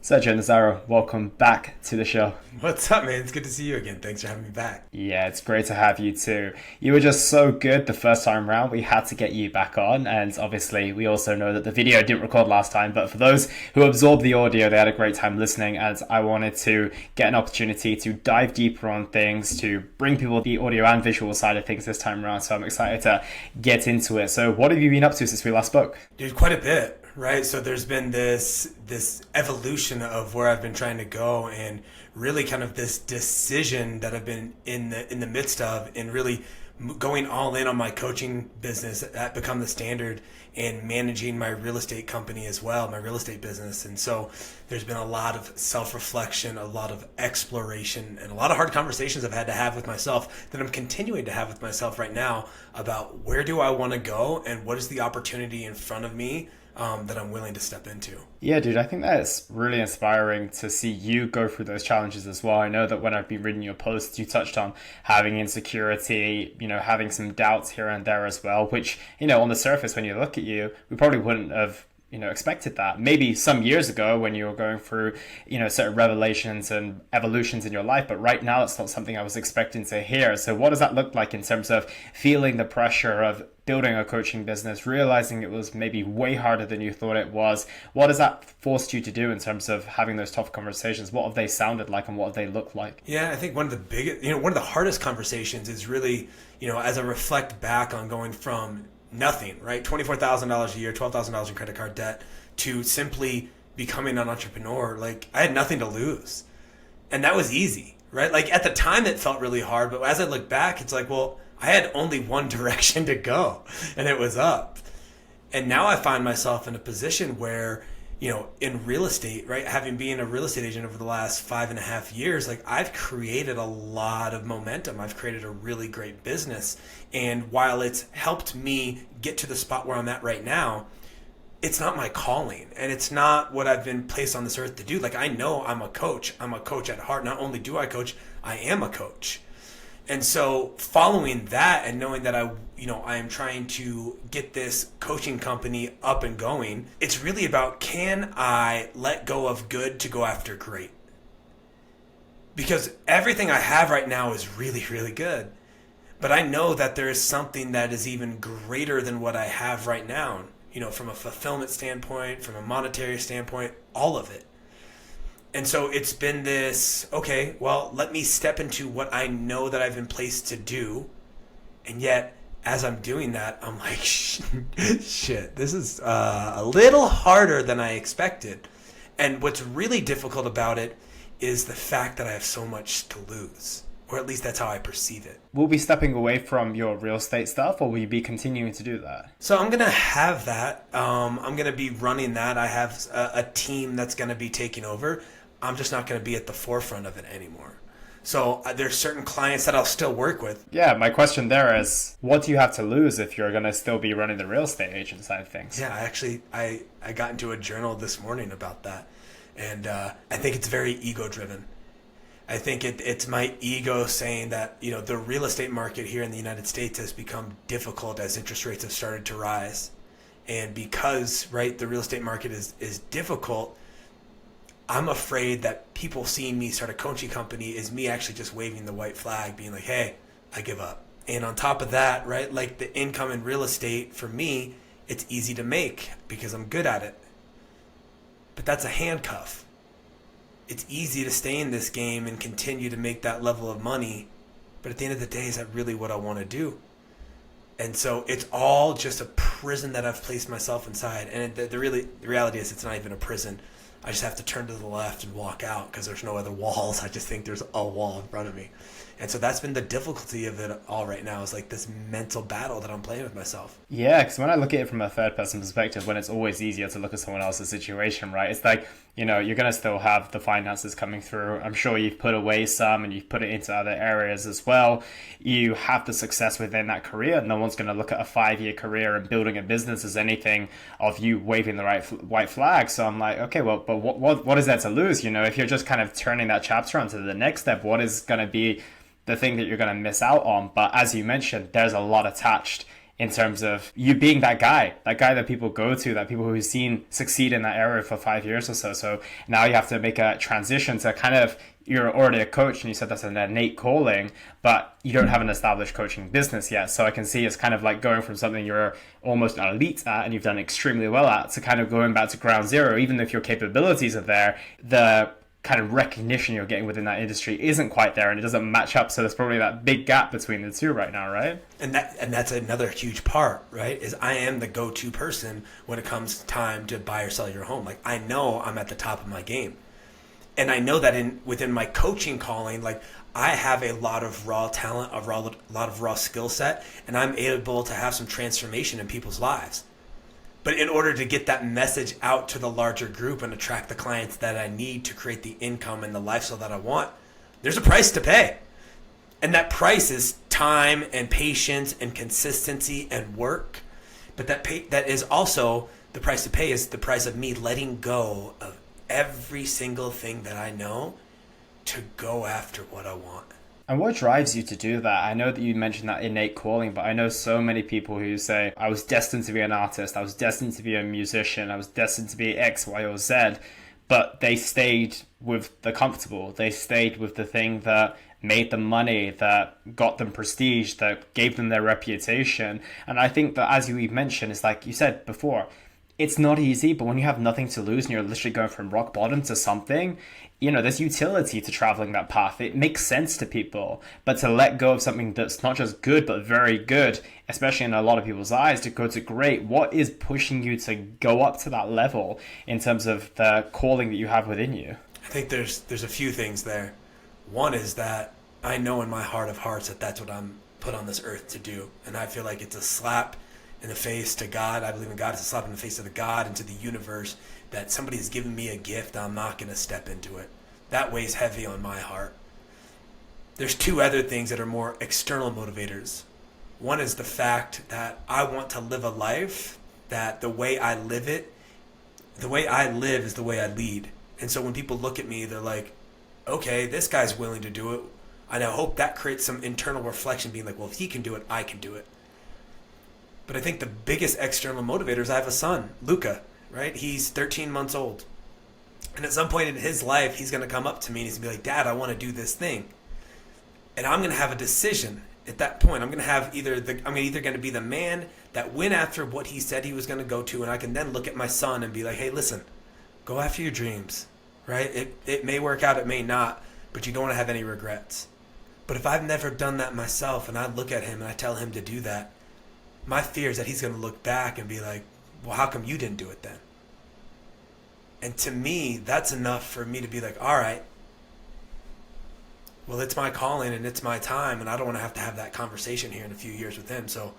Sergio Nazzaro, welcome back to the show. What's up, man? It's good to see you again. Thanks for having me back. Yeah, it's great to have you too. You were just so good the first time round, we had to get you back on. And obviously, we also know that the video didn't record last time, but for those who absorbed the audio, they had a great time listening. And I wanted to get an opportunity to dive deeper on things, to bring people the audio and visual side of things this time around. So I'm excited to get into it. So what have you been up to since we last spoke? Dude, quite a bit, right? So there's been this evolution of where I've been trying to go, and really kind of this decision that I've been in the midst of, and really going all in on my coaching business that become the standard, and managing my real estate company as well, my real estate business. And so there's been a lot of self-reflection, a lot of exploration, and a lot of hard conversations I've had to have with myself that I'm continuing to have with myself right now about where do I want to go and what is the opportunity in front of me that I'm willing to step into. Yeah, dude, I think that's really inspiring to see you go through those challenges as well. I know that when I've been reading your posts, you touched on having insecurity, having some doubts here and there as well, which, on the surface, when you look at you, we probably wouldn't have expected that. Maybe some years ago when you were going through, certain revelations and evolutions in your life, but right now it's not something I was expecting to hear. So what does that look like in terms of feeling the pressure of building a coaching business, realizing it was maybe way harder than you thought it was? What has that forced you to do in terms of having those tough conversations? What have they sounded like and what have they looked like? Yeah, I think one of the biggest, one of the hardest conversations is really, as I reflect back on going from nothing, right? $24,000 a year, $12,000 in credit card debt, to simply becoming an entrepreneur. Like, I had nothing to lose. And that was easy, right? Like, at the time it felt really hard, but as I look back, it's like, well, I had only one direction to go, and it was up. And now I find myself in a position where, in real estate, right, having been a real estate agent over the last 5.5 years, like, I've created a lot of momentum. I've created a really great business. And while it's helped me get to the spot where I'm at right now, it's not my calling, and it's not what I've been placed on this earth to do. Like, I know I'm a coach. I'm a coach at heart. Not only do I coach, I am a coach. And so following that and knowing that I am trying to get this coaching company up and going, it's really about, can I let go of good to go after great? Because everything I have right now is really, really good. But I know that there is something that is even greater than what I have right now, from a fulfillment standpoint, from a monetary standpoint, all of it. And so it's been this, okay, well, let me step into what I know that I've been placed to do. And yet, as I'm doing that, I'm like, shit, this is a little harder than I expected. And what's really difficult about it is the fact that I have so much to lose. Or at least that's how I perceive it. Will be stepping away from your real estate stuff, or will you be continuing to do that? So I'm going to have that. I'm going to be running that. I have a team that's going to be taking over. I'm just not going to be at the forefront of it anymore. So there's certain clients that I'll still work with. Yeah, my question there is, what do you have to lose if you're going to still be running the real estate agent side of things? Yeah, I got into a journal this morning about that. And I think it's very ego-driven. I think it's my ego saying that, the real estate market here in the United States has become difficult as interest rates have started to rise. And because, right, the real estate market is difficult, I'm afraid that people seeing me start a coaching company is me actually just waving the white flag, being like, hey, I give up. And on top of that, right, like the income in real estate, for me, it's easy to make because I'm good at it. But that's a handcuff. It's easy to stay in this game and continue to make that level of money. But at the end of the day, is that really what I want to do? And so it's all just a prison that I've placed myself inside. And the reality is, it's not even a prison. I just have to turn to the left and walk out because there's no other walls. I just think there's a wall in front of me. And so that's been the difficulty of it all right now, is like this mental battle that I'm playing with myself. Yeah, because when I look at it from a third person perspective, when it's always easier to look at someone else's situation, right? It's like, you're going to still have the finances coming through. I'm sure you've put away some and you've put it into other areas as well. You have the success within that career. No one's going to look at a 5-year career and building a business as anything of you waving the white flag. So I'm like, okay, well, but what is there to lose? If you're just kind of turning that chapter onto the next step, what is going to be the thing that you're going to miss out on? But as you mentioned, there's a lot attached in terms of you being that guy that people go to, that people who've seen succeed in that area for 5 years or so. So now you have to make a transition to kind of, you're already a coach and you said that's an innate calling, but you don't have an established coaching business yet. So I can see it's kind of like going from something you're almost an elite at and you've done extremely well at to kind of going back to ground zero. Even if your capabilities are there, the kind of recognition you're getting within that industry isn't quite there and it doesn't match up. So there's probably that big gap between the two right now, right? And that's another huge part, right? Is I am the go-to person when it comes time to buy or sell your home. Like, I know I'm at the top of my game. And I know that within my coaching calling, like, I have a lot of raw talent, a lot of raw skill set, and I'm able to have some transformation in people's lives. But in order to get that message out to the larger group and attract the clients that I need to create the income and the lifestyle that I want, there's a price to pay. And that price is time and patience and consistency and work. But that is also the price to pay, is the price of me letting go of every single thing that I know to go after what I want. And what drives you to do that? I know that you mentioned that innate calling, but I know so many people who say, I was destined to be an artist, I was destined to be a musician, I was destined to be X, Y, or Z, but they stayed with the comfortable. They stayed with the thing that made them money, that got them prestige, that gave them their reputation. And I think that, as you mentioned, it's like you said before, it's not easy, but when you have nothing to lose and you're literally going from rock bottom to something, you know, there's utility to traveling that path. It makes sense to people. But to let go of something that's not just good, but very good, especially in a lot of people's eyes, to go to great, what is pushing you to go up to that level in terms of the calling that you have within you? I think there's a few things there. One is that I know in my heart of hearts that that's what I'm put on this earth to do. And I feel like it's a slap in the face to God. I believe in God. It's a slap in the face of the God and to the universe that somebody has given me a gift. I'm not going to step into it. That weighs heavy on my heart. There's two other things that are more external motivators. One is the fact that I want to live a life that the way I live it, the way I live is the way I lead. And so when people look at me, they're like, okay, this guy's willing to do it. And I hope that creates some internal reflection, being like, well, if he can do it, I can do it. But I think the biggest external motivator is I have a son, Luca, right? He's 13 months old. And at some point in his life, he's going to come up to me and he's going to be like, Dad, I want to do this thing. And I'm going to have a decision at that point. I'm either going to be the man that went after what he said he was going to go to, and I can then look at my son and be like, hey, listen, go after your dreams, right? It may work out, it may not, but you don't want to have any regrets. But if I've never done that myself and I look at him and I tell him to do that, my fear is that he's going to look back and be like, well, how come you didn't do it then? And to me, that's enough for me to be like, all right, well, it's my calling and it's my time, and I don't want to have that conversation here in a few years with him, so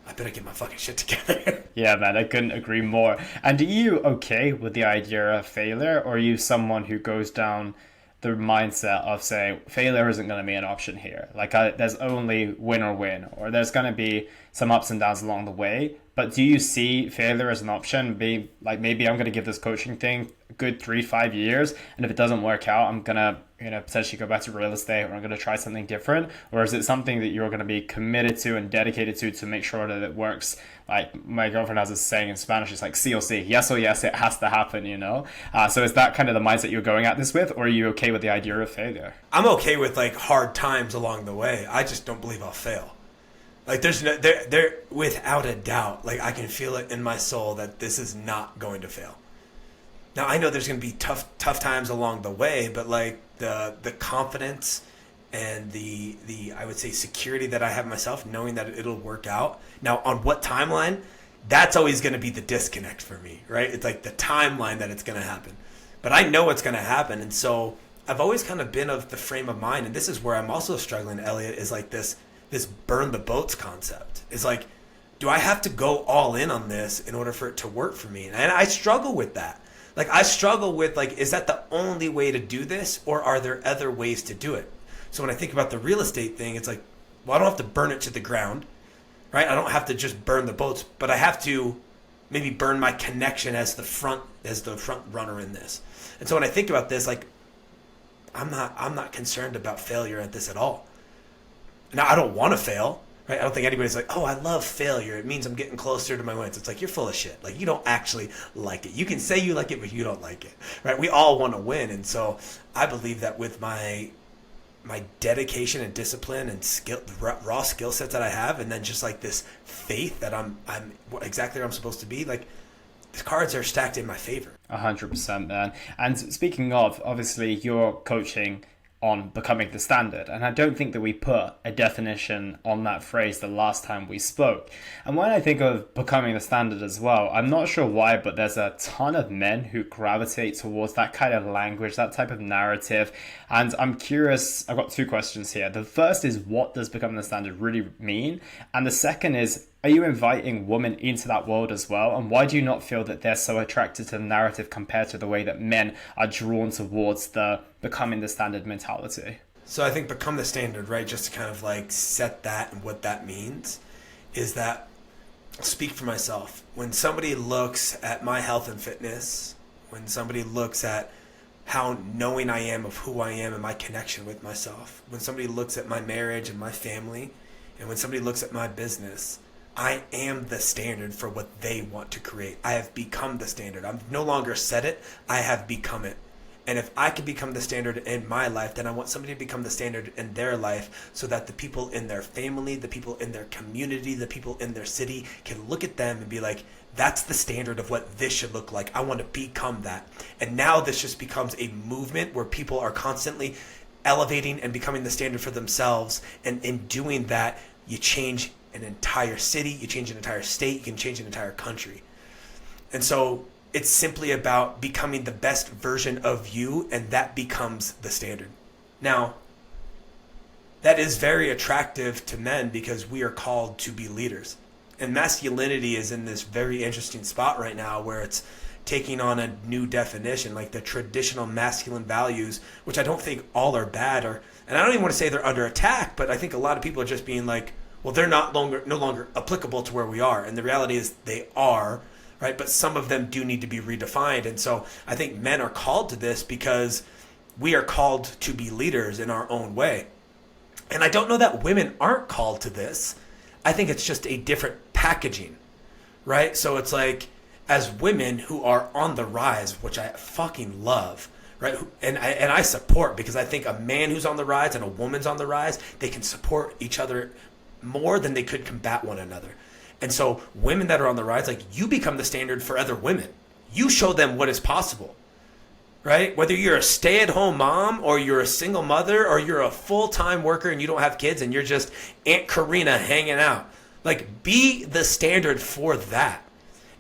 I better get my fucking shit together. Yeah, man, I couldn't agree more. And are you okay with the idea of failure, or are you someone who goes down the mindset of saying failure isn't going to be an option here? Like, there's only win or win, or there's going to be some ups and downs along the way. But do you see failure as an option? Be like, maybe I'm going to give this coaching thing a good 3-5 years, and if it doesn't work out, I'm going to potentially go back to real estate, or I'm going to try something different? Or is it something that you're going to be committed to and dedicated to make sure that it works? Like, my girlfriend has this saying in Spanish, it's like sí o sí, yes or yes, it has to happen, So is that kind of the mindset you're going at this with, or are you okay with the idea of failure? I'm okay with like hard times along the way. I just don't believe I'll fail. Like, there without a doubt, like, I can feel it in my soul that this is not going to fail. Now, I know there's going to be tough times along the way, but like the confidence and the I would say security that I have myself, knowing that it'll work out. Now, on what timeline, that's always going to be the disconnect for me, right? It's like the timeline that it's going to happen. But I know it's going to happen, and so I've always kind of been of the frame of mind, and this is where I'm also struggling, Elliot, is like this burn the boats concept. It's like, do I have to go all in on this in order for it to work for me? And I struggle with that. Like, I struggle with, like, is that the only way to do this, or are there other ways to do it? So when I think about the real estate thing, it's like, well, I don't have to burn it to the ground, right? I don't have to just burn the boats, but I have to maybe burn my connection as the front runner in this. And so when I think about this, like, I'm not concerned about failure at this at all. Now, I don't want to fail. Right? I don't think anybody's like, oh, I love failure. It means I'm getting closer to my wins. It's like, you're full of shit. Like, you don't actually like it. You can say you like it, but you don't like it. Right? We all want to win. And so I believe that with my dedication and discipline and skill, raw skill sets that I have, and then just like this faith that I'm exactly where I'm supposed to be, like, the cards are stacked in my favor. 100%, man. And speaking of, obviously, you're coaching on becoming the standard, and I don't think that we put a definition on that phrase the last time we spoke. And when I think of becoming the standard as well, I'm not sure why, but there's a ton of men who gravitate towards that kind of language, that type of narrative. And I'm curious, I've got two questions here. The first is, what does becoming the standard really mean? And the second is, are you inviting women into that world as well? And why do you not feel that they're so attracted to the narrative compared to the way that men are drawn towards the becoming the standard mentality? So I think become the standard, right? Just to kind of like set that and what that means is that, I'll speak for myself. When somebody looks at my health and fitness, when somebody looks at how knowing I am of who I am and my connection with myself, when somebody looks at my marriage and my family, and when somebody looks at my business, I am the standard for what they want to create. I have become the standard. I've no longer said it. I have become it. And if I can become the standard in my life, then I want somebody to become the standard in their life so that the people in their family, the people in their community, the people in their city can look at them and be like, that's the standard of what this should look like. I want to become that. And now this just becomes a movement where people are constantly elevating and becoming the standard for themselves. And in doing that, you change an entire city, you change an entire state, you can change an entire country. And so it's simply about becoming the best version of you, and that becomes the standard. Now, that is very attractive to men because we are called to be leaders. And masculinity is in this very interesting spot right now where it's taking on a new definition, like the traditional masculine values, which I don't think all are bad, and I don't even want to say they're under attack, but I think a lot of people are just being like, well, they're no longer applicable to where we are. And the reality is they are, right? But some of them do need to be redefined. And so I think men are called to this because we are called to be leaders in our own way. And I don't know that women aren't called to this. I think it's just a different packaging, right? So it's like, as women who are on the rise, which I fucking love, right? And I support, because I think a man who's on the rise and a woman's on the rise, they can support each other more than they could combat one another. And so women that are on the rise, like, you become the standard for other women. You show them what is possible, right? Whether you're a stay-at-home mom or you're a single mother or you're a full-time worker and you don't have kids and you're just Aunt Karina hanging out, like, be the standard for that.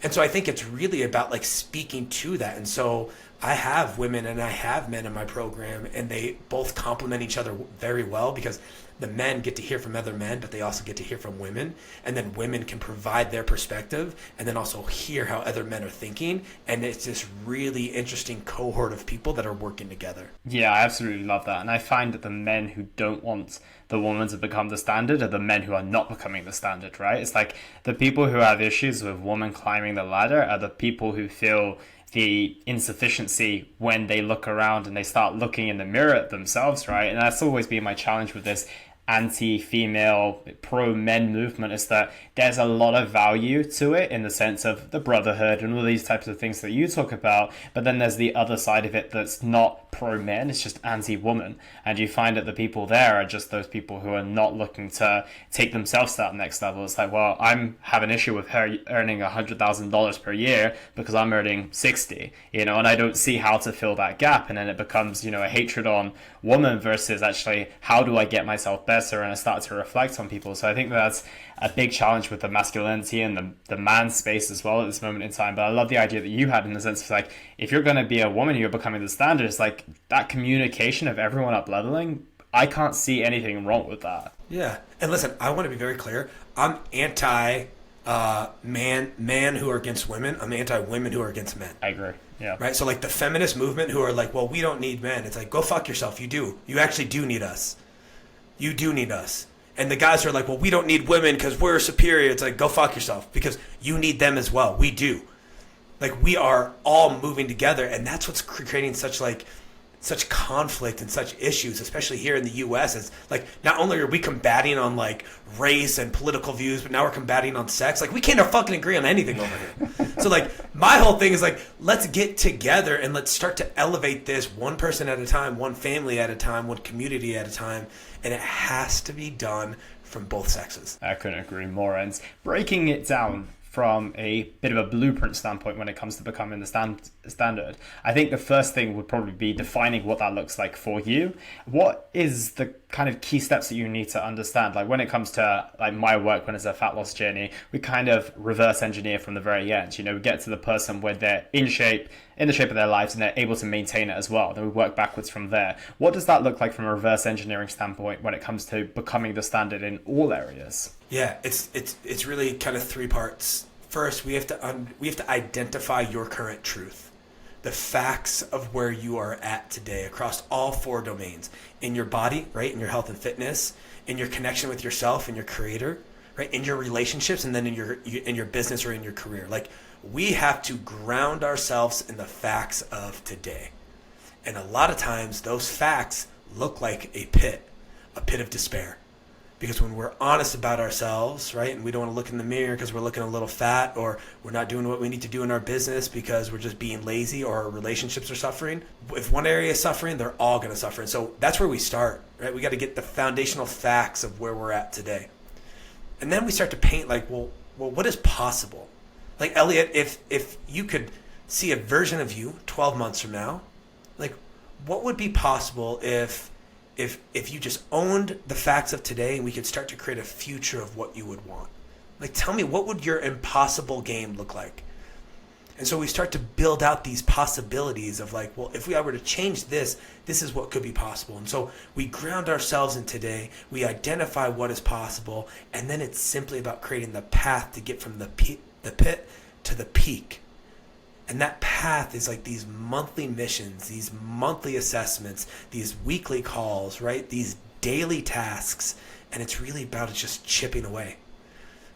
And so I think it's really about like speaking to that. And so I have women and I have men in my program, and they both complement each other very well, because the men get to hear from other men, but they also get to hear from women. And then women can provide their perspective and then also hear how other men are thinking. And it's this really interesting cohort of people that are working together. Yeah, I absolutely love that. And I find that the men who don't want the woman to become the standard are the men who are not becoming the standard, right? It's like the people who have issues with women climbing the ladder are the people who feel the insufficiency when they look around and they start looking in the mirror at themselves, right? And that's always been my challenge with this anti-female pro-men movement, is that there's a lot of value to it in the sense of the brotherhood and all these types of things that you talk about, but then there's the other side of it that's not pro-men, it's just anti-woman, and you find that the people there are just those people who are not looking to take themselves to that next level. It's like, well, I'm have an issue with her earning $100,000 per year because I'm earning 60, and I don't see how to fill that gap, and then it becomes, a hatred on woman versus actually how do I get myself better, and I start to reflect on people. So I think that's a big challenge with the masculinity and the man space as well at this moment in time. But I love the idea that you had, in the sense of like, if you're going to be a woman, you're becoming the standard. It's like that communication of everyone up leveling. I can't see anything wrong with that. Yeah. And listen, I want to be very clear. I'm anti man who are against women. I'm anti women who are against men. I agree. Yeah. Right. So like the feminist movement who are like, well, we don't need men. It's like, go fuck yourself. You do. You actually do need us. You do need us. And the guys are like, well, we don't need women because we're superior. It's like, go fuck yourself, because you need them as well. We do. Like, we are all moving together. And that's what's creating such like such conflict and such issues, especially here in the US. It's like, not only are we combating on like race and political views, but now we're combating on sex. Like, we can't fucking agree on anything over here. So like, my whole thing is like, let's get together and let's start to elevate this one person at a time, one family at a time, one community at a time. And it has to be done from both sexes. I couldn't agree more. And breaking it down from a bit of a blueprint standpoint when it comes to becoming the standard, I think the first thing would probably be defining what that looks like for you. What is the kind of key steps that you need to understand? Like when it comes to like my work, when it's a fat loss journey, we kind of reverse engineer from the very end. You know, we get to the person where they're in the shape of their lives and they're able to maintain it as well. Then we work backwards from there. What does that look like from a reverse engineering standpoint when it comes to becoming the standard in all areas? Yeah, it's really kind of three parts. First, we have to identify your current truth, the facts of where you are at today across all four domains: in your body, right, in your health and fitness, in your connection with yourself and your creator, right, in your relationships, and then in your business or in your career. Like, we have to ground ourselves in the facts of today, and a lot of times those facts look like a pit of despair. Because when we're honest about ourselves, right, and we don't want to look in the mirror because we're looking a little fat, or we're not doing what we need to do in our business because we're just being lazy, or our relationships are suffering. If one area is suffering, they're all going to suffer. And so that's where we start, right? We got to get the foundational facts of where we're at today. And then we start to paint like, well, what is possible? Like, Elliot, if you could see a version of you 12 months from now, like, what would be possible if you just owned the facts of today and we could start to create a future of what you would want? Like, tell me, what would your impossible game look like? And so we start to build out these possibilities of like, well, if I were to change this, this is what could be possible. And so we ground ourselves in today, we identify what is possible, and then it's simply about creating the path to get from the pit to the peak. And that path is like these monthly missions, these monthly assessments, these weekly calls, right? These daily tasks. And it's really about just chipping away,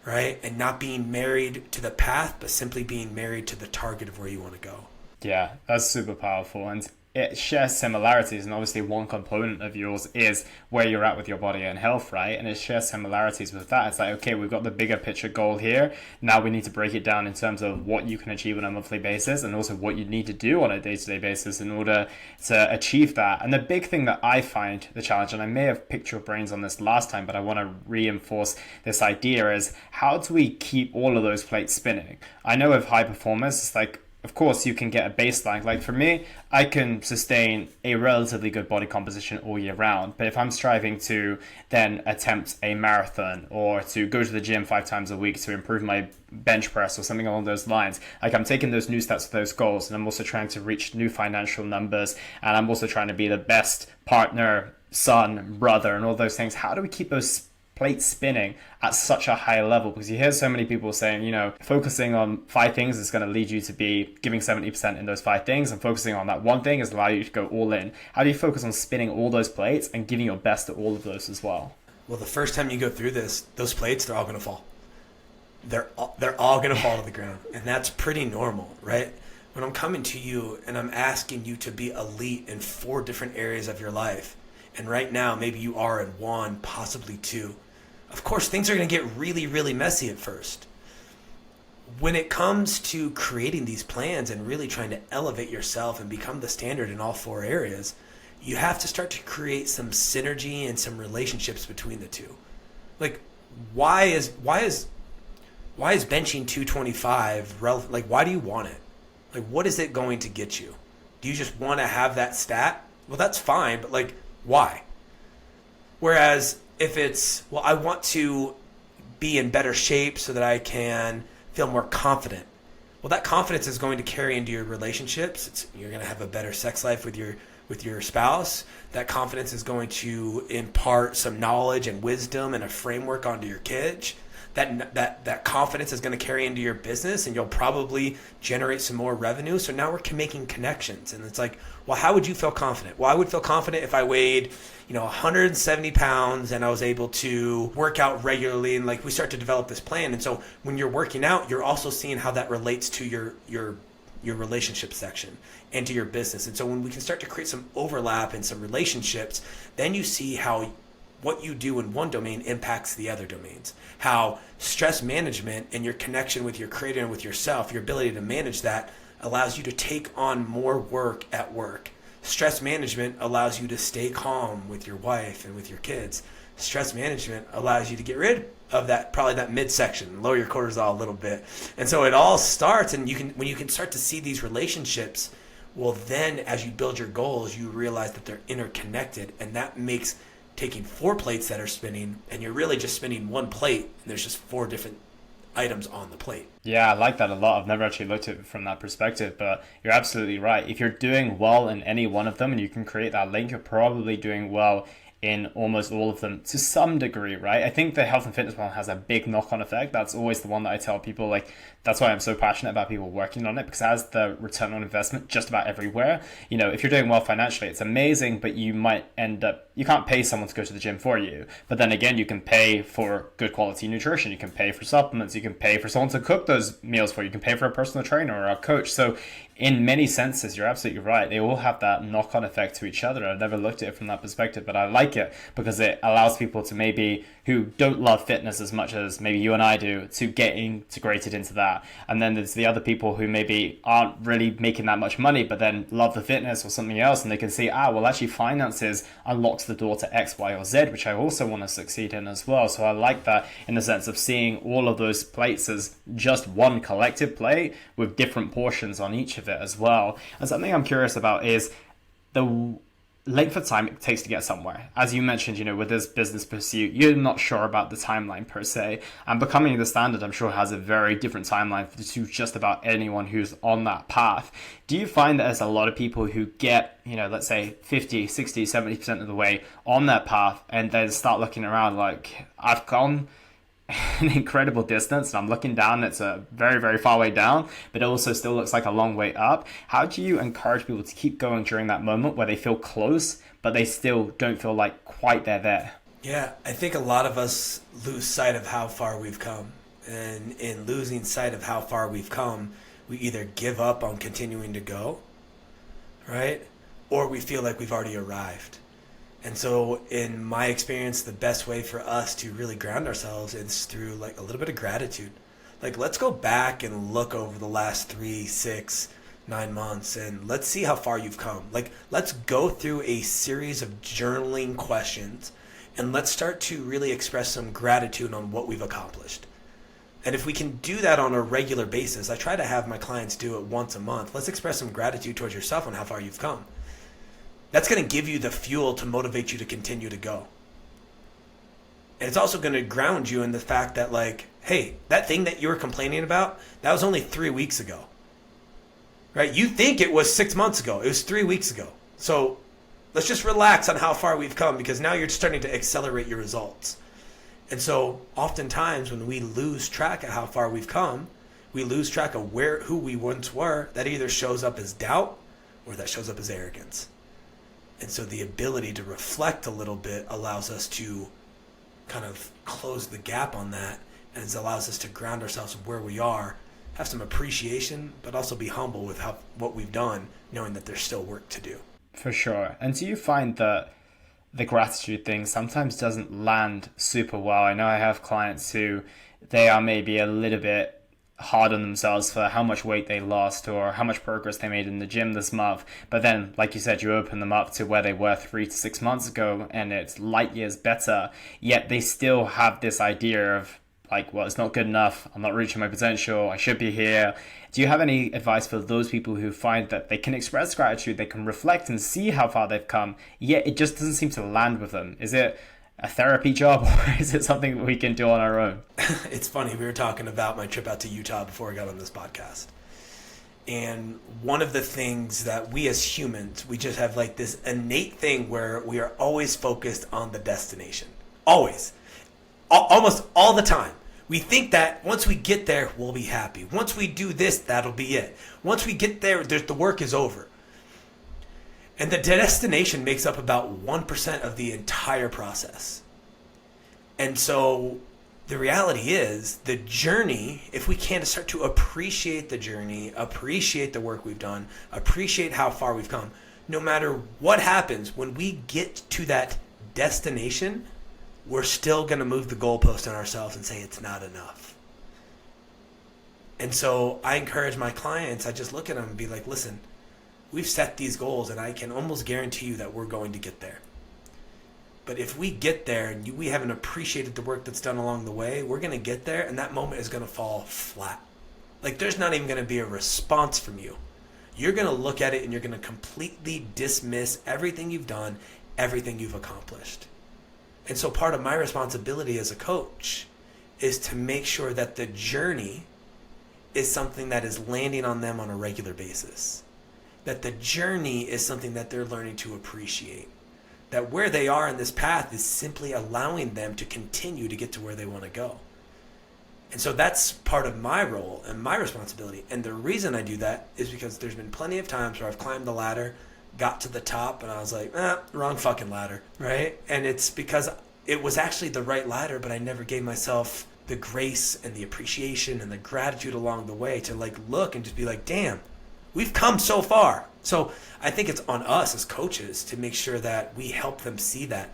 right? And not being married to the path, but simply being married to the target of where you want to go. Yeah, that's super powerful. And it shares similarities, and obviously one component of yours is where you're at with your body and health, right? And it shares similarities with that. It's like, okay, we've got the bigger picture goal here. Now we need to break it down in terms of what you can achieve on a monthly basis, and also what you need to do on a day-to-day basis in order to achieve that. And the big thing that I find the challenge, and I may have picked your brains on this last time, but I want to reinforce this idea, is how do we keep all of those plates spinning? I know with high performers, it's like, of course, you can get a baseline. Like for me, I can sustain a relatively good body composition all year round. But if I'm striving to then attempt a marathon or to go to the gym 5 times a week to improve my bench press or something along those lines, like I'm taking those new steps to those goals, and I'm also trying to reach new financial numbers, and I'm also trying to be the best partner, son, brother, and all those things. How do we keep those plates spinning at such a high level? Because you hear so many people saying, you know, focusing on 5 things is going to lead you to be giving 70% in those 5 things, and focusing on that one thing is allow you to go all in. How do you focus on spinning all those plates and giving your best at all of those as well? Well, the first time you go through this, those plates, they're all going to fall. They're all going to fall to the ground, and that's pretty normal, right? When I'm coming to you and I'm asking you to be elite in 4 different areas of your life, and right now maybe you are in 1, possibly 2. Of course, things are going to get really, really messy at first. When it comes to creating these plans and really trying to elevate yourself and become the standard in all 4 areas, you have to start to create some synergy and some relationships between the two. Like, why is benching 225 relevant? Like, why do you want it? Like, what is it going to get you? Do you just want to have that stat? Well, that's fine, but like, why? Whereas if it's, well, I want to be in better shape so that I can feel more confident. Well, that confidence is going to carry into your relationships. You're going to have a better sex life with your spouse. That confidence is going to impart some knowledge and wisdom and a framework onto your kids. That confidence is going to carry into your business, and you'll probably generate some more revenue. So now we're making connections, and it's like, well, how would you feel confident? Well, I would feel confident if I weighed, 170 pounds and I was able to work out regularly, and like we start to develop this plan. And so when you're working out, you're also seeing how that relates to your your relationship section and to your business. And so when we can start to create some overlap and some relationships, then you see how what you do in one domain impacts the other domains. How stress management and your connection with your creator and with yourself, your ability to manage that, allows you to take on more work at work. Stress management allows you to stay calm with your wife and with your kids. Stress management allows you to get rid of that, probably that midsection, lower your cortisol a little bit. And so it all starts, and when you can start to see these relationships, well, then as you build your goals, you realize that they're interconnected, and that makes taking 4 plates that are spinning, and you're really just spinning 1 plate, and there's just 4 different items on the plate. Yeah, I like that a lot. I've never actually looked at it from that perspective, but you're absolutely right. If you're doing well in any one of them and you can create that link, you're probably doing well in almost all of them to some degree, right? I think the health and fitness one has a big knock-on effect. That's always the one that I tell people, like, that's why I'm so passionate about people working on it, because it has the return on investment just about everywhere. You know, if you're doing well financially, it's amazing, but you might end up, you can't pay someone to go to the gym for you. But then again, you can pay for good quality nutrition, you can pay for supplements, you can pay for someone to cook those meals for you, you can pay for a personal trainer or a coach. So in many senses, you're absolutely right. They all have that knock-on effect to each other. I've never looked at it from that perspective, but I like it because it allows people to maybe, who don't love fitness as much as maybe you and I do, to get integrated into that. And then there's the other people who maybe aren't really making that much money, but then love the fitness or something else, and they can see, well, actually finances unlocks the door to X, Y, or Z, which I also want to succeed in as well. So I like that in the sense of seeing all of those plates as just one collective plate with different portions on each of it as well. And something I'm curious about is the length of time it takes to get somewhere. As you mentioned, you know, with this business pursuit, you're not sure about the timeline per se. And becoming the standard, I'm sure, has a very different timeline to just about anyone who's on that path. Do you find that there's a lot of people who get, you know, let's say 50, 60, 70% of the way on that path and then start looking around like, I've gone an incredible distance and I'm looking down, it's a very, very far way down, but it also still looks like a long way up. How do you encourage people to keep going during that moment where they feel close, but they still don't feel like quite there? Yeah, I think a lot of us lose sight of how far we've come. And in losing sight of how far we've come, we either give up on continuing to go, right? Or we feel like we've already arrived. And so in my experience, the best way for us to really ground ourselves is through like a little bit of gratitude. Like, let's go back and look over the last 3, 6, 9 months and let's see how far you've come. Like, let's go through a series of journaling questions and let's start to really express some gratitude on what we've accomplished. And if we can do that on a regular basis, I try to have my clients do it once a month. Let's express some gratitude towards yourself on how far you've come. That's going to give you the fuel to motivate you to continue to go. And it's also going to ground you in the fact that, like, hey, that thing that you were complaining about, that was only 3 weeks ago. Right? You think it was 6 months ago. It was 3 weeks ago. So let's just relax on how far we've come, because now you're starting to accelerate your results. And so oftentimes when we lose track of how far we've come, we lose track of who we once were. That either shows up as doubt or that shows up as arrogance. And so the ability to reflect a little bit allows us to kind of close the gap on that, and it allows us to ground ourselves where we are, have some appreciation, but also be humble with what we've done, knowing that there's still work to do. For sure. And do you find that the gratitude thing sometimes doesn't land super well? I know I have clients who they are maybe a little bit hard on themselves for how much weight they lost or how much progress they made in the gym this month. But then, like you said, you open them up to where they were 3 to 6 months ago and it's light years better, yet they still have this idea of like, well, it's not good enough, I'm not reaching my potential, I should be here. Do you have any advice for those people who find that they can express gratitude, they can reflect and see how far they've come, yet it just doesn't seem to land with them? Is it a therapy job, or is it something that we can do on our own? It's funny, we were talking about my trip out to Utah before I got on this podcast. And one of the things that we as humans, we just have like this innate thing where we are always focused on the destination. Always. Almost all the time. We think that once we get there, we'll be happy. Once we do this, that'll be it. Once we get there, the work is over. And the destination makes up about 1% of the entire process. And so the reality is the journey, if we can start to appreciate the journey, appreciate the work we've done, appreciate how far we've come, no matter what happens, when we get to that destination, we're still going to move the goalpost on ourselves and say it's not enough. And so I encourage my clients, I just look at them and be like, listen, we've set these goals and I can almost guarantee you that we're going to get there. But if we get there and we haven't appreciated the work that's done along the way, we're going to get there and that moment is going to fall flat. Like there's not even going to be a response from you. You're going to look at it and you're going to completely dismiss everything you've done, everything you've accomplished. And so part of my responsibility as a coach is to make sure that the journey is something that is landing on them on a regular basis. That the journey is something that they're learning to appreciate. That where they are in this path is simply allowing them to continue to get to where they want to go. And so that's part of my role and my responsibility. And the reason I do that is because there's been plenty of times where I've climbed the ladder, got to the top, and I was like, wrong fucking ladder, right? And it's because it was actually the right ladder, but I never gave myself the grace and the appreciation and the gratitude along the way to like look and just be like, damn, we've come so far. So I think it's on us as coaches to make sure that we help them see that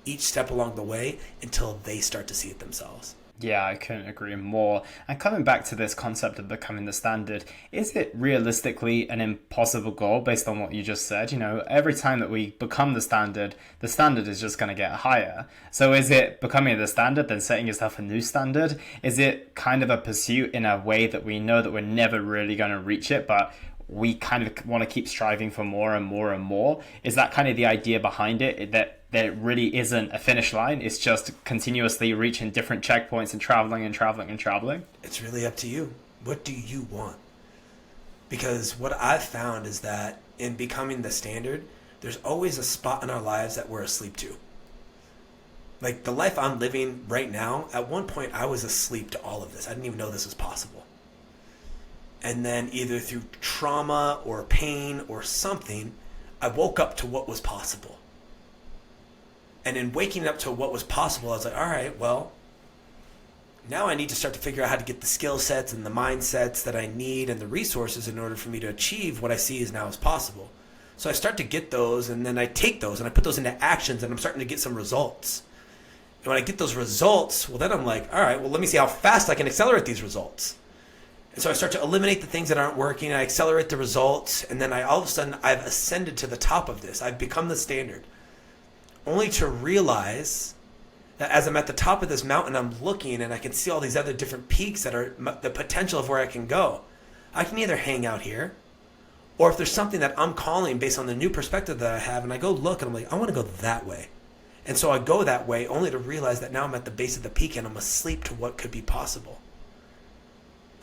each step along the way until they start to see it themselves. Yeah, I couldn't agree more. And coming back to this concept of becoming the standard, is it realistically an impossible goal based on what you just said? You know, every time that we become the standard is just going to get higher. So is it becoming the standard, then setting yourself a new standard? Is it kind of a pursuit in a way that we know that we're never really going to reach it, but we kind of want to keep striving for more and more and more? Is that kind of the idea behind it, that there really isn't a finish line? It's just continuously reaching different checkpoints and traveling and traveling and traveling? It's really up to you. What do you want? Because what I've found is that in becoming the standard, there's always a spot in our lives that we're asleep to. Like the life I'm living right now, at one point I was asleep to all of this. I didn't even know this was possible. And then either through trauma or pain or something, I woke up to what was possible. And in waking up to what was possible, I was like, all right, well, now I need to start to figure out how to get the skill sets and the mindsets that I need and the resources in order for me to achieve what I see is now as possible. So I start to get those, and then I take those and I put those into actions, and I'm starting to get some results. And when I get those results, well, then I'm like, all right, well, let me see how fast I can accelerate these results. And so I start to eliminate the things that aren't working, I accelerate the results, and then all of a sudden I've ascended to the top of this. I've become the standard. Only to realize that as I'm at the top of this mountain, I'm looking and I can see all these other different peaks that are the potential of where I can go. I can either hang out here, or if there's something that I'm calling based on the new perspective that I have, and I go look and I'm like, I want to go that way. And so I go that way only to realize that now I'm at the base of the peak and I'm asleep to what could be possible.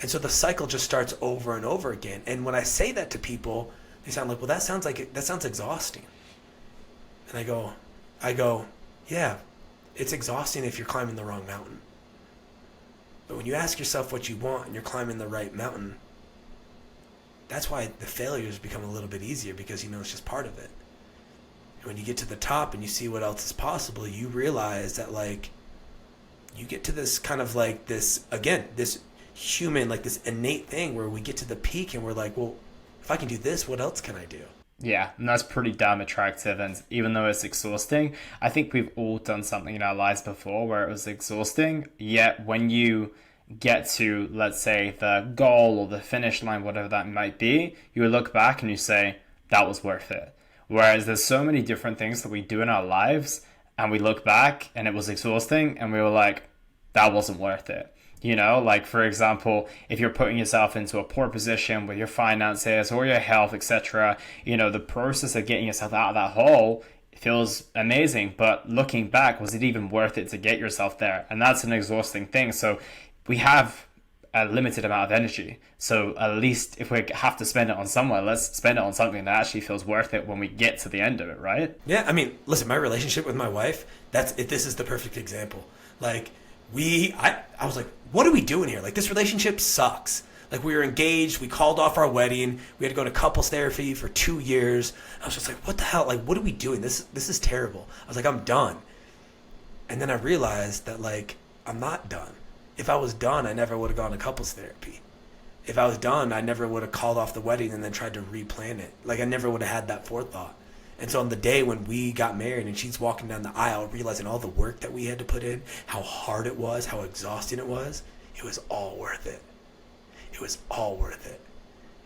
And so the cycle just starts over and over again. And when I say that to people, they sound like, well, that sounds exhausting. And I go, yeah, it's exhausting if you're climbing the wrong mountain. But when you ask yourself what you want and you're climbing the right mountain, that's why the failures become a little bit easier, because you know it's just part of it. And when you get to the top and you see what else is possible, you realize that like you get to this kind of like this, again, this human, like this innate thing where we get to the peak and we're like, well, if I can do this, what else can I do? Yeah, and that's pretty damn attractive. And even though it's exhausting, I think we've all done something in our lives before where it was exhausting. Yet when you get to, let's say, the goal or the finish line, whatever that might be, you look back and you say, that was worth it. Whereas there's so many different things that we do in our lives and we look back and it was exhausting and we were like, that wasn't worth it. You know, like, for example, if you're putting yourself into a poor position with your finances or your health, etc., you know, the process of getting yourself out of that hole feels amazing. But looking back, was it even worth it to get yourself there? And that's an exhausting thing. So we have a limited amount of energy. So at least if we have to spend it on somewhere, let's spend it on something that actually feels worth it when we get to the end of it, right? Yeah, I mean, listen, my relationship with my wife, this is the perfect example. Like, I was like, what are we doing here? Like, this relationship sucks. Like, we were engaged. We called off our wedding. We had to go to couples therapy for 2 years. I was just like, what the hell? Like, what are we doing? This is terrible. I was like, I'm done. And then I realized that, like, I'm not done. If I was done, I never would have gone to couples therapy. If I was done, I never would have called off the wedding and then tried to replan it. Like, I never would have had that forethought. And so on the day when we got married and she's walking down the aisle, realizing all the work that we had to put in, how hard it was, how exhausting it was all worth it. It was all worth it.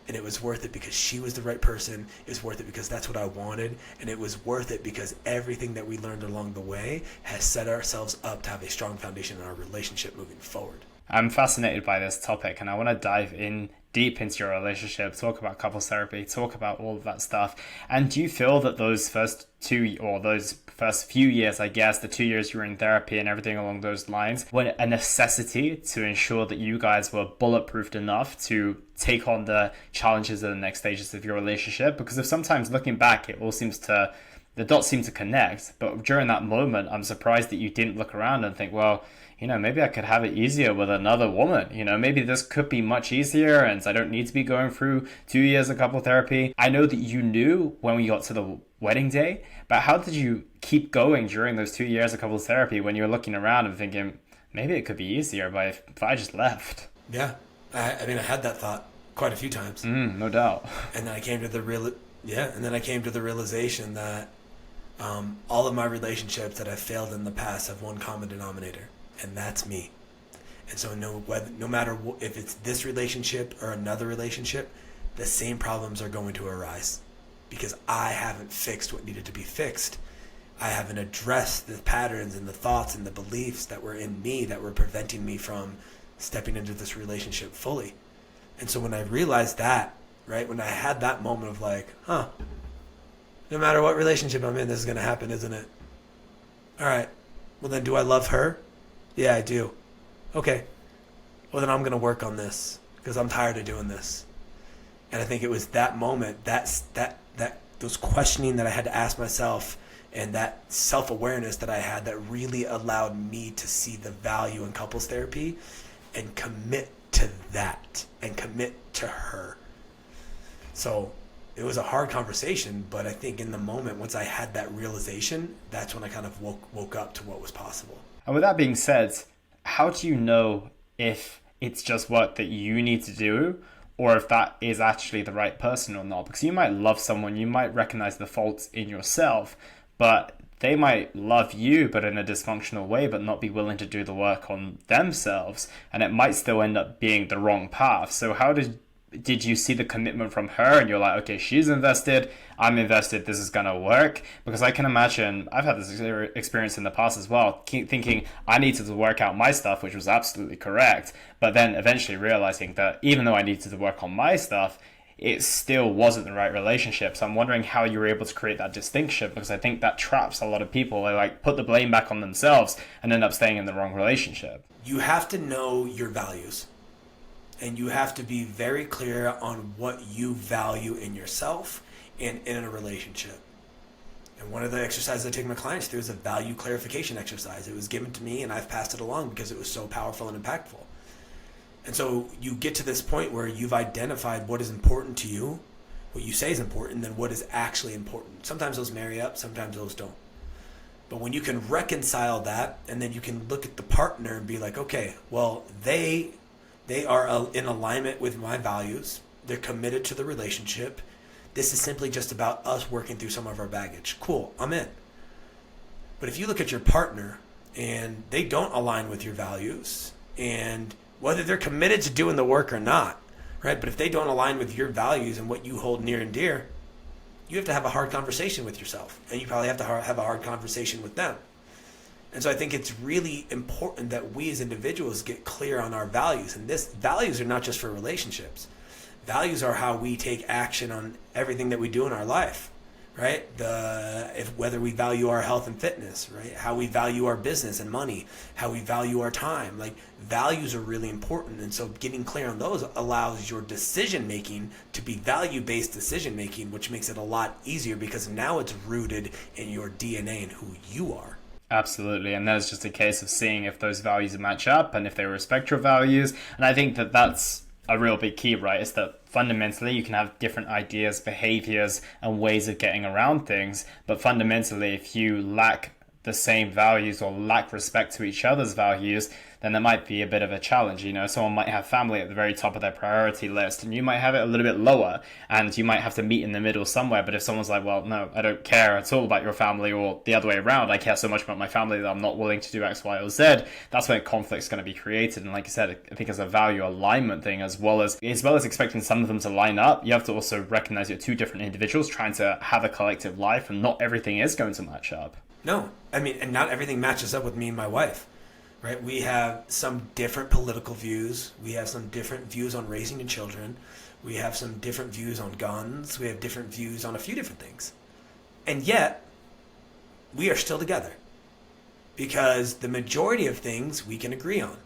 And it was worth it because she was the right person. It was worth it because that's what I wanted. And it was worth it because everything that we learned along the way has set ourselves up to have a strong foundation in our relationship moving forward. I'm fascinated by this topic, and I want to dive in deep into your relationship, talk about couples therapy, talk about all of that stuff. And do you feel that those first few years, I guess, the 2 years you were in therapy and everything along those lines, were a necessity to ensure that you guys were bulletproofed enough to take on the challenges of the next stages of your relationship? Because if sometimes looking back, the dots seem to connect, but during that moment, I'm surprised that you didn't look around and think, well, maybe I could have it easier with another woman. Maybe this could be much easier and I don't need to be going through 2 years of couple therapy. I know that you knew when we got to the wedding day, but how did you keep going during those 2 years of couples therapy when you were looking around and thinking, maybe it could be easier if I just left? Yeah. I had that thought quite a few times. No doubt. And then I came to the realization that all of my relationships that have failed in the past have one common denominator, and that's me. And so no matter if it's this relationship or another relationship, the same problems are going to arise because I haven't fixed what needed to be fixed. I haven't addressed the patterns and the thoughts and the beliefs that were in me that were preventing me from stepping into this relationship fully. And so when I realized that, right, when I had that moment of like, no matter what relationship I'm in, this is going to happen, isn't it? All right. Well, then do I love her? Yeah, I do. Okay. Well, then I'm going to work on this because I'm tired of doing this. And I think it was that moment, those questioning that I had to ask myself and that self-awareness that I had that really allowed me to see the value in couples therapy and commit to that and commit to her. So it was a hard conversation, but I think in the moment, once I had that realization, that's when I kind of woke up to what was possible. And with that being said, how do you know if it's just work that you need to do or if that is actually the right person or not? Because you might love someone, you might recognize the faults in yourself, but they might love you, but in a dysfunctional way, but not be willing to do the work on themselves. And it might still end up being the wrong path. So how did you see the commitment from her and you're like, okay, she's invested, I'm invested, this is gonna work? Because I can imagine, I've had this experience in the past as well, thinking I needed to work out my stuff, which was absolutely correct, but then eventually realizing that even though I needed to work on my stuff, it still wasn't the right relationship. So I'm wondering how you were able to create that distinction, because I think that traps a lot of people. They like put the blame back on themselves and end up staying in the wrong relationship. You have to know your values. And you have to be very clear on what you value in yourself and in a relationship. And one of the exercises I take my clients through is a value clarification exercise. It was given to me and I've passed it along because it was so powerful and impactful. And so you get to this point where you've identified what is important to you, what you say is important, and then what is actually important. Sometimes those marry up, sometimes those don't. But when you can reconcile that, and then you can look at the partner and be like, okay, well, they are in alignment with my values. They're committed to the relationship. This is simply just about us working through some of our baggage. Cool, I'm in. But if you look at your partner and they don't align with your values, and whether they're committed to doing the work or not, right? But if they don't align with your values and what you hold near and dear, you have to have a hard conversation with yourself. And you probably have to have a hard conversation with them. And so I think it's really important that we as individuals get clear on our values. And values are not just for relationships. Values are how we take action on everything that we do in our life, right? Whether we value our health and fitness, right? How we value our business and money, how we value our time. Like, values are really important. And so getting clear on those allows your decision making to be value-based decision making, which makes it a lot easier because now it's rooted in your DNA and who you are. Absolutely. And that's just a case of seeing if those values match up and if they respect your values. And I think that that's a real big key, right? Is that fundamentally you can have different ideas, behaviors, and ways of getting around things. But fundamentally, if you lack the same values or lack respect to each other's values, then there might be a bit of a challenge. You know, someone might have family at the very top of their priority list, and you might have it a little bit lower, and you might have to meet in the middle somewhere. But if someone's like, well, no, I don't care at all about your family, or the other way around, I care so much about my family that I'm not willing to do X, Y, or Z, that's when conflict's going to be created. And like I said, I think it's a value alignment thing, as well as expecting some of them to line up. You have to also recognize you're two different individuals trying to have a collective life, and not everything is going to match up. No, I mean, and not everything matches up with me and my wife. Right? We have some different political views. We have some different views on raising your children. We have some different views on guns. We have different views on a few different things. And yet, we are still together. Because the majority of things we can agree on.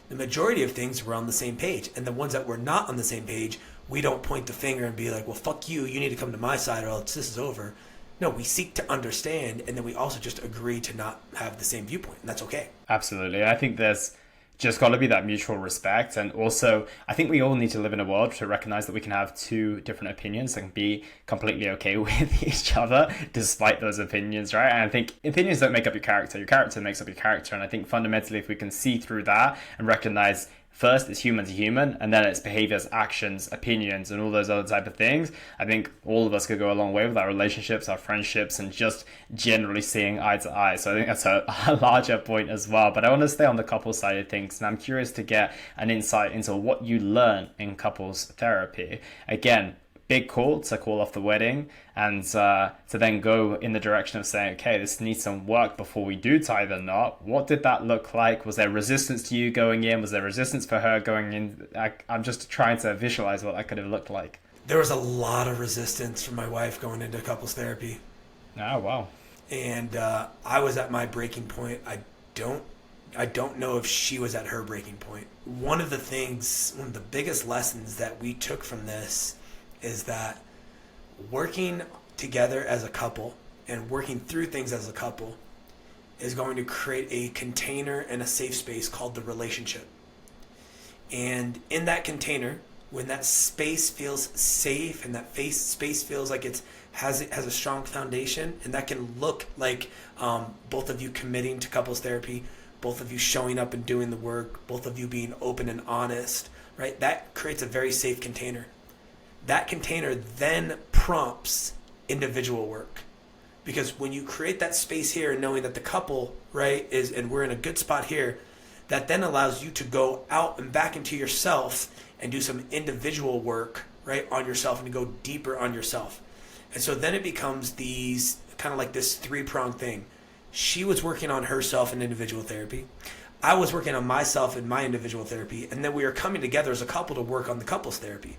The majority of things we're on the same page. And the ones that we're not on the same page, we don't point the finger and be like, well, fuck you. You need to come to my side or else this is over. No, we seek to understand, and then we also just agree to not have the same viewpoint, and that's okay. Absolutely. I think there's just got to be that mutual respect. And also, I think we all need to live in a world to recognize that we can have two different opinions and be completely okay with each other despite those opinions, right? And I think opinions don't make up your character. Your character makes up your character. And I think fundamentally, if we can see through that and recognize first, it's human to human, and then it's behaviors, actions, opinions, and all those other type of things, I think all of us could go a long way with our relationships, our friendships, and just generally seeing eye to eye. So I think that's a larger point as well. But I want to stay on the couple side of things, and I'm curious to get an insight into what you learn in couples therapy. Again, big call to call off the wedding and to then go in the direction of saying, okay, this needs some work before we do tie the knot. What did that look like? Was there resistance to you going in? Was there resistance for her going in? I'm just trying to visualize what that could have looked like. There was a lot of resistance from my wife going into couples therapy. Oh, wow. And I was at my breaking point. I don't know if she was at her breaking point. One of the biggest lessons that we took from this is that working together as a couple and working through things as a couple is going to create a container and a safe space called the relationship. And in that container, when that space feels safe and that space feels like it has a strong foundation, and that can look like both of you committing to couples therapy, both of you showing up and doing the work, both of you being open and honest, right? That creates a very safe container. That container then prompts individual work. Because when you create that space here, knowing that the couple, right, and we're in a good spot here, that then allows you to go out and back into yourself and do some individual work, right, on yourself and to go deeper on yourself. And so then it becomes these kind of like this three-pronged thing. She was working on herself in individual therapy. I was working on myself in my individual therapy. And then we were coming together as a couple to work on the couples therapy.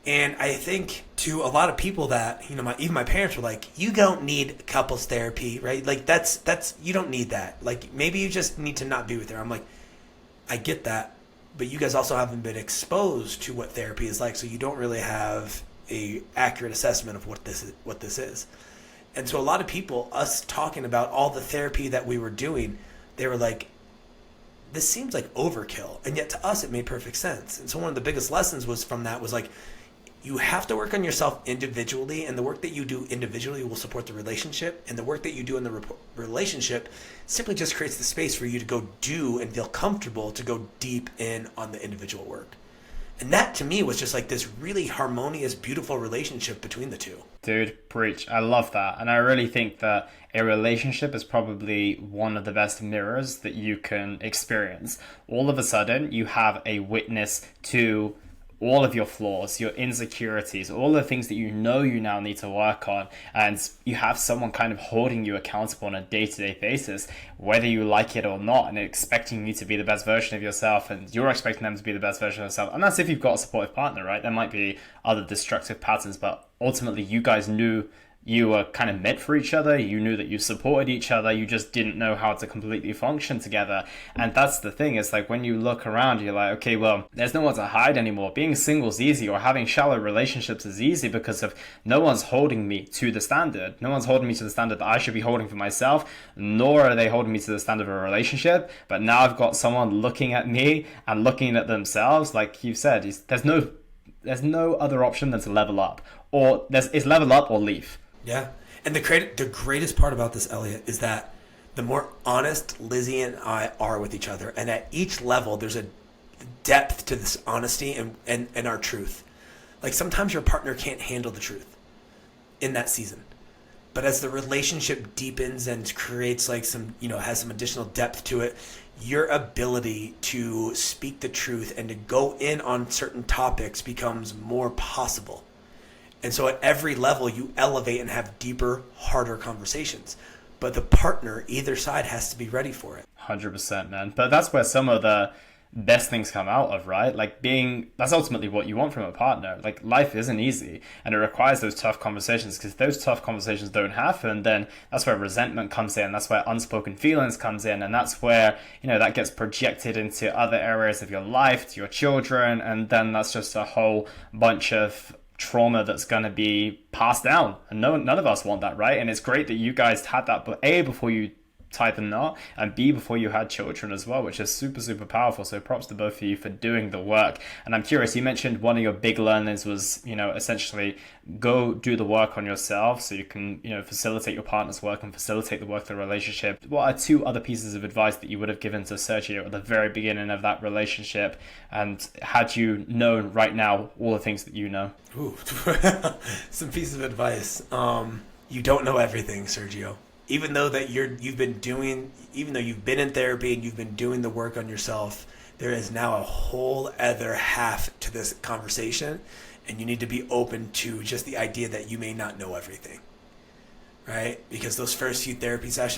And I think to a lot of people that, even my parents were like, you don't need couples therapy, right? Like that's you don't need that. Like maybe you just need to not be with her. I'm like, I get that, but you guys also haven't been exposed to what therapy is like, so you don't really have a accurate assessment of what this is. And so a lot of people, us talking about all the therapy that we were doing, they were like, this seems like overkill. And yet to us, it made perfect sense. And so one of the biggest lessons was like, you have to work on yourself individually, and the work that you do individually will support the relationship, and the work that you do in the relationship simply just creates the space for you to go do and feel comfortable to go deep in on the individual work. And that to me was just like this really harmonious, beautiful relationship between the two. Dude, preach. I love that. And I really think that a relationship is probably one of the best mirrors that you can experience. All of a sudden, you have a witness to all of your flaws, your insecurities, all the things that you now need to work on. And you have someone kind of holding you accountable on a day-to-day basis, whether you like it or not, and expecting you to be the best version of yourself, and you're expecting them to be the best version of themselves. And that's if you've got a supportive partner, right? There might be other destructive patterns, but ultimately you guys knew you were kind of meant for each other. You knew that you supported each other. You just didn't know how to completely function together. And that's the thing. It's like when you look around, you're like, okay, well, there's no one to hide anymore. Being single is easy, or having shallow relationships is easy because of no one's holding me to the standard. No one's holding me to the standard that I should be holding for myself, nor are they holding me to the standard of a relationship. But now I've got someone looking at me and looking at themselves. Like you said, there's no other option than to level up, or it's level up or leave. Yeah. And the greatest part about this, Elliot, is that the more honest Lizzie and I are with each other. And at each level, there's a depth to this honesty and our truth. Like sometimes your partner can't handle the truth in that season. But as the relationship deepens and creates like some, has some additional depth to it, your ability to speak the truth and to go in on certain topics becomes more possible. And so at every level, you elevate and have deeper, harder conversations. But the partner, either side, has to be ready for it. 100%, man. But that's where some of the best things come out of, right? Like that's ultimately what you want from a partner. Like life isn't easy and it requires those tough conversations, because if those tough conversations don't happen, then that's where resentment comes in, that's where unspoken feelings comes in, and that's where, that gets projected into other areas of your life, to your children, and then that's just a whole bunch of trauma that's going to be passed down, and none of us want that, right? And it's great that you guys had that, but A, before you tied the knot, and B, before you had children as well, which is super, super powerful. So props to both of you for doing the work. And I'm curious, you mentioned one of your big learnings was, essentially go do the work on yourself so you can, facilitate your partner's work and facilitate the work of the relationship. What are two other pieces of advice that you would have given to Sergio at the very beginning of that relationship? And had you known right now all the things that you know? Ooh, some pieces of advice. You don't know everything, Sergio. Even though you've been in therapy and you've been doing the work on yourself, there is now a whole other half to this conversation, and you need to be open to just the idea that you may not know everything, right? Because those first few therapy sessions